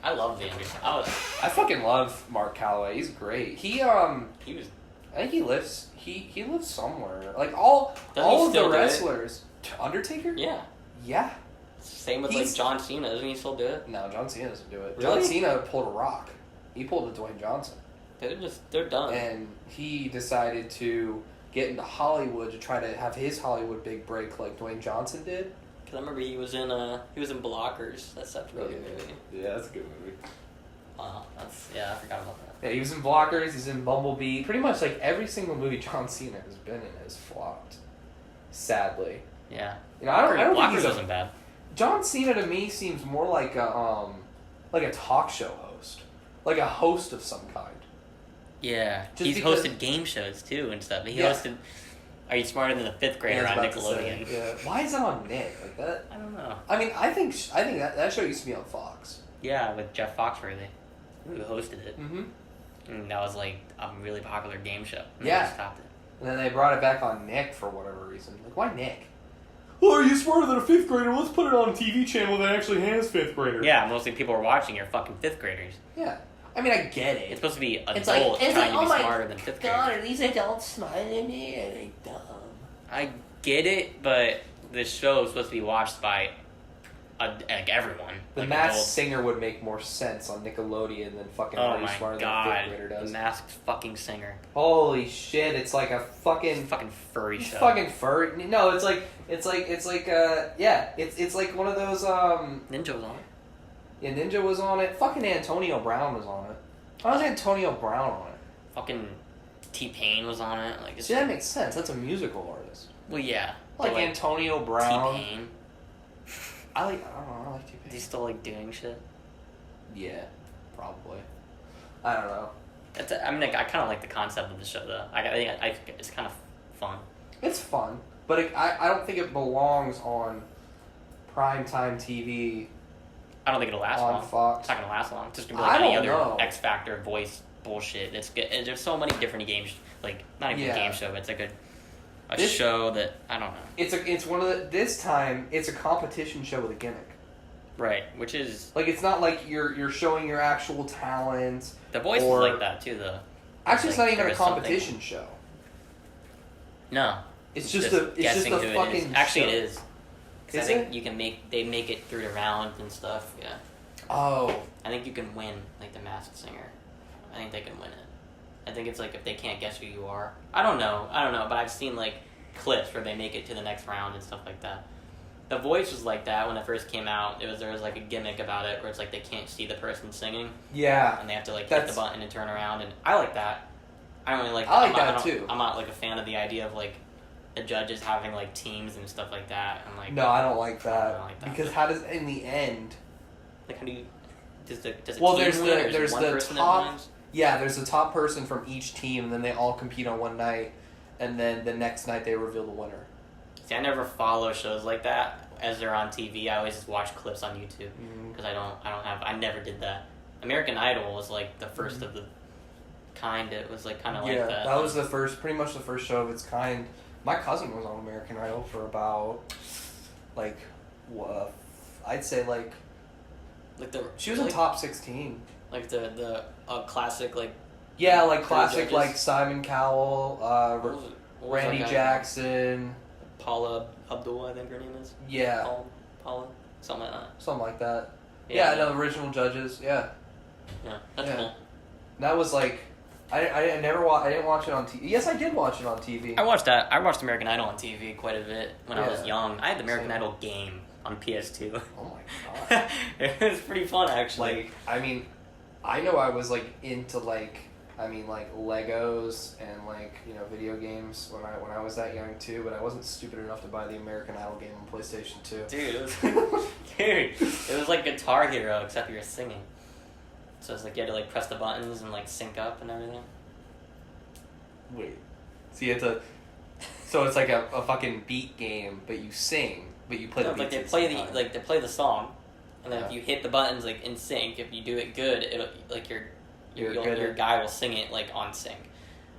I love the Undertaker. I fucking love Mark Calloway. He's great. He was... I think he lives somewhere. Like all Doesn't he of the still do it? wrestlers. Undertaker? Yeah. Yeah. Same with He's- like John Cena. Doesn't he still do it? No, John Cena doesn't do it. Really? John Cena pulled a Rock. He pulled a Dwayne Johnson. They're done. And he decided to get into Hollywood to try to have his Hollywood big break like Dwayne Johnson did. Cause I remember he was in Blockers. That's such a really good movie. Yeah, that's a good movie. Wow, I forgot about that. Yeah, he was in Blockers, he's in Bumblebee. Pretty much like every single movie John Cena has been in has flopped. Sadly. Yeah. You know, I don't think Blockers he's wasn't bad. John Cena to me seems more like a talk show host. Like a host of some kind. Yeah. Just He's because- hosted game shows too and stuff. He Yeah. hosted Are You Smarter Than a Fifth Grader Yeah, I on was about to Nickelodeon. say, yeah. Why is that on Nick? Like that? I don't know. I mean, I think that show used to be on Fox. Yeah, with Jeff Foxworthy, who hosted it. Mm-hmm. And that was like a really popular game show. And Yeah. They stopped it. And then they brought it back on Nick for whatever reason. Like, why Nick? Oh, are you smarter than a fifth grader? Let's put it on a TV channel that actually has fifth graders. Yeah, mostly people are watching are fucking fifth graders. Yeah. I mean, I get It's it. supposed to be adults like, trying to oh be my smarter than fifth God, graders. are these adults smiling at me? Are they dumb? I get it, but this show is supposed to be watched by like everyone. The like Masked adults. Singer would make more sense on Nickelodeon than fucking Oh Are You my Smarter Than a god, Fifth Grader the does. Masked fucking Singer. Holy shit! It's like a It's a fucking fucking furry show. fucking furry. No, it's like yeah. It's like one of those Ninja was on it. Yeah, Ninja was on it. Fucking Antonio Brown was on it. Why was Antonio Brown on it? Fucking T-Pain was on it. Like, it's, See, that makes sense. That's a musical artist. well, yeah, Like Antonio Brown. T-Pain. I don't know. I like T-Pain. Is he still like doing shit? Yeah, probably. I don't know. I kind of like the concept of the show though. I think it's kind of fun. It's fun, but I don't think it belongs on primetime TV. I don't think it'll last on long. Fox. It's not gonna last long. It's just gonna be like any other know. X Factor voice bullshit. It's good. There's so many different games. Like not even a game show, but it's like a show that I don't know. It's one of the this time it's a competition show with a gimmick. Right, which is like it's not like you're showing your actual talent. The voice is like that too, though. Actually, it's not even a competition show. No, it's just the fucking. Actually, it is. Is I think they make it through the rounds and stuff. Yeah. Oh. I think you can win like the Masked Singer. I think they can win it. I think it's like if they can't guess who you are. I don't know, but I've seen like clips where they make it to the next round and stuff like that. The voice was like that when it first came out. There was like a gimmick about it where it's like they can't see the person singing. Yeah. And they have to like hit the button and turn around, and I like that. I don't really like that. I like that too. I'm not like a fan of the idea of like the judges having like teams and stuff like that. And like no, I don't like that. I don't like that because how does in the end? Like how do you does the well, team win, there's one the person top. that wins? Yeah, there's the top person from each team, and then they all compete on one night, and then the next night they reveal the winner. See, I never follow shows like that as they're on TV. I always just watch clips on YouTube because I never did that. American Idol was like the first of the kind. It was like kind of like that. Yeah, that was pretty much the first show of its kind. My cousin was on American Idol for about, like, I'd say like she was in top 16. Like the classic like. Yeah, like classic like Simon Cowell, Randy Jackson. Paula Abdul, I think her name is. Yeah. Paula, something like that. Something like that. Yeah, I know the original judges. Yeah. Yeah, that's cool. That was like, I didn't watch it on TV. Yes, I did watch it on TV. I watched that. I watched American Idol on TV quite a bit when I was young. I had the American Idol game on PS2. Oh my god. It was pretty fun actually. Like, I mean, I know I was like into like Legos and like, you know, video games when I was that young too, but I wasn't stupid enough to buy the American Idol game on PlayStation 2. It was like Guitar Hero except you were singing. So it's like you had to like press the buttons and like sync up and everything. Wait. So you have to. So it's like a fucking beat game, but you sing, but you play the beats. Like they play the song, and then if you hit the buttons like in sync, if you do it good, it'll like your guy will sing it like on sync.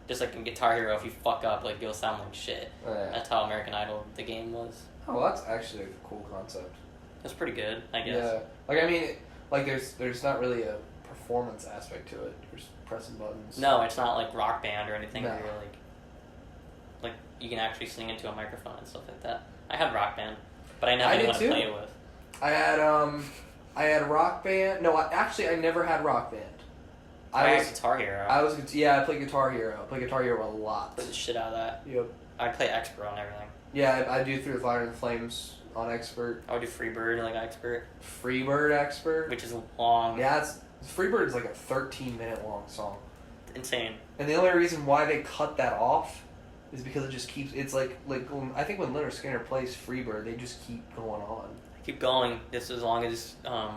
Just like in Guitar Hero, if you fuck up, like you'll sound like shit. Oh, yeah. That's how American Idol the game was. Oh, well, that's actually a cool concept. That's pretty good, I guess. Yeah, like I mean, like there's not really a performance aspect to it. You're just pressing buttons. No, it's not like Rock Band or anything No. where you're like you can actually sing into a microphone and stuff like that. I had Rock Band, but I never knew what to play it with. I had Rock Band. No, I never had Rock Band. I had Guitar Hero. I played Guitar Hero. I played Guitar Hero a lot. Play the shit out of that. Yep. I play Expert on everything. Yeah, I do Through the Fire and the Flames on Expert. I would do Freebird like Expert. Freebird Expert, which is long. Yeah, Freebird is like a 13-minute long song. Insane. And the only reason why they cut that off is because it just keeps. It's like I think when Leonard Skinner plays Freebird, they just keep going on. Keep going just as long as yeah.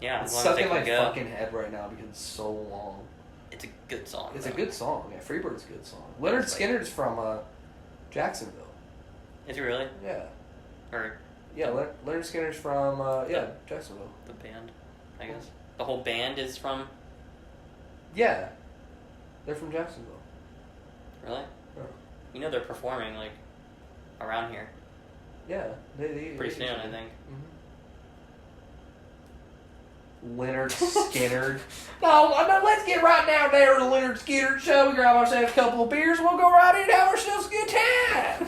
Yeah, it's stuck in my fucking head right now because it's so long. It's a good song. It's a good song. Yeah, Freebird's a good song. Leonard Skinner's from Jacksonville. Is he really? Yeah. Or yeah, Leonard Skinner's from Jacksonville. The band, I guess. The whole band is from. Yeah, they're from Jacksonville. Really? Yeah. You know they're performing like around here. Yeah, they pretty soon, I think. Mm-hmm. Leonard Skinner. No, let's get right down there to the Leonard Skinner show. We grab ourselves a couple of beers and we'll go right in and have ourselves a good time.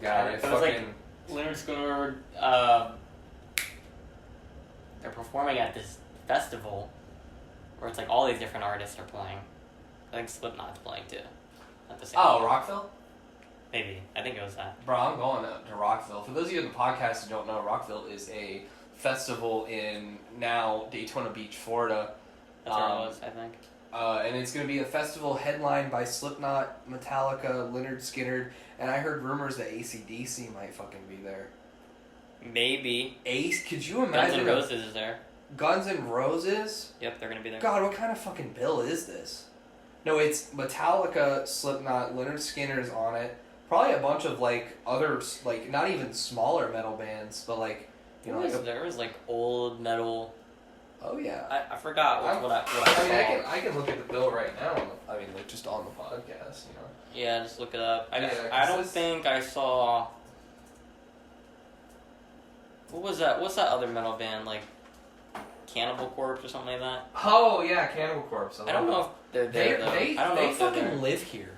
God, it was like Leonard Skinner. They're performing at this festival where it's like all these different artists are playing. I think Slipknot's playing too. At the same time. Rockville? Maybe. I think it was that. Bro, I'm going to Rockville. For those of you in the podcast who don't know, Rockville is a festival in now Daytona Beach, Florida. That's where it was, I think. And it's going to be a festival headlined by Slipknot, Metallica, Lynyrd Skynyrd, and I heard rumors that AC/DC might fucking be there. Maybe. Could you imagine? Guns N' Roses is there. Guns N' Roses? Yep, they're gonna be there. God, what kind of fucking bill is this? No, it's Metallica, Slipknot, Lynyrd Skynyrd's on it. Probably a bunch of like other like not even smaller metal bands, but like you know There was like old metal. Oh yeah. I forgot what I saw. I can look at the bill right now. Like just on the podcast, you know. Yeah, just look it up. Yeah, I don't think I saw. What was that? What's that other metal band like? Cannibal Corpse or something like that? Oh yeah, Cannibal Corpse. I don't know if they're there though. I don't know if they're there. They live here.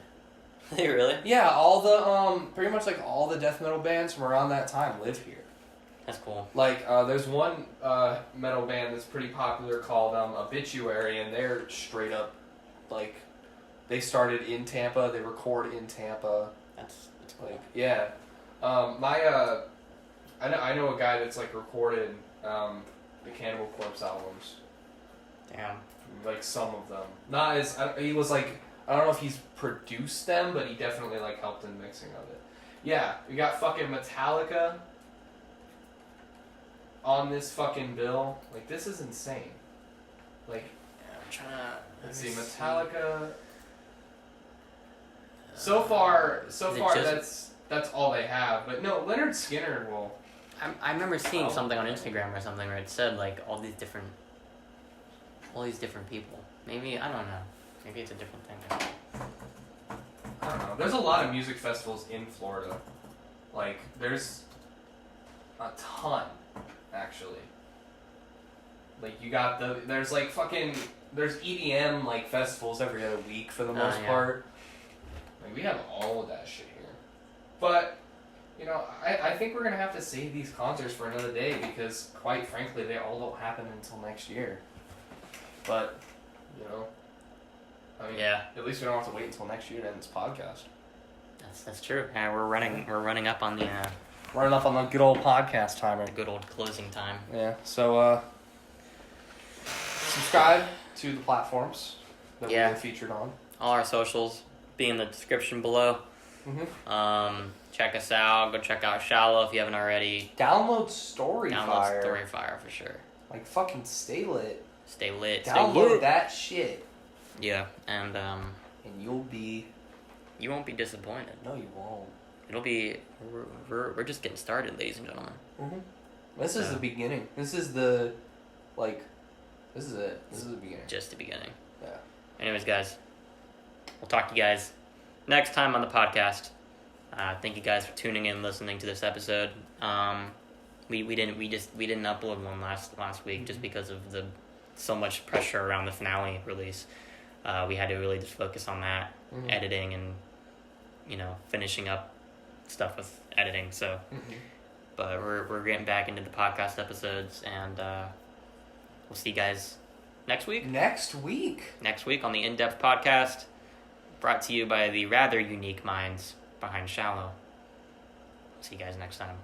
They really? Yeah, all the pretty much like all the death metal bands from around that time live here. That's cool. Like there's one metal band that's pretty popular called Obituary, and they're straight up like they started in Tampa. They record in Tampa. That's cool. Like yeah, I know a guy that's like recorded the Cannibal Corpse albums. Damn. Like some of them. Not as he was like I don't know if he's produced them, but he definitely like helped in mixing of it. Yeah, we got fucking Metallica on this fucking bill. Like this is insane. Like I'm trying to let's see Metallica. So far that's all they have. But no, Lynyrd Skynyrd will. I remember seeing something on Instagram or something where it said like all these different people. Maybe I don't know. Maybe it's a different thing. I don't know. There's a lot of music festivals in Florida. Like there's a ton, actually. Like you got there's like fucking there's EDM like festivals every other week for the most part. Like we have all of that shit here. But you know, I think we're gonna have to save these concerts for another day because, quite frankly, they all don't happen until next year. But, you know, I mean, yeah. At least we don't have to wait until next year to end this podcast. That's true. Yeah, we're running up on the good old podcast timer. The good old closing time. Yeah. So, subscribe to the platforms that we're featured on. All our socials be in the description below. Mm-hmm. Check us out. Go check out Shallow if you haven't already. Download Storyfire. Download Storyfire for sure. Like fucking stay lit. Stay lit. Download that shit. Yeah, and you'll be. You won't be disappointed. No, you won't. It'll be. We're just getting started, ladies and gentlemen. Mm-hmm. This is the beginning. This is the, like, this is it. This is the beginning. Just the beginning. Yeah. Anyways, guys, we'll talk to you guys next time on the podcast. Thank you guys for tuning in, listening to this episode. We didn't upload one last week just because of so much pressure around the finale release. We had to really just focus on that, editing and finishing up stuff with editing. So, but we're getting back into the podcast episodes, and we'll see you guys next week. Next week on the In-Depth Podcast, brought to you by the rather unique minds behind Shallow. See you guys next time.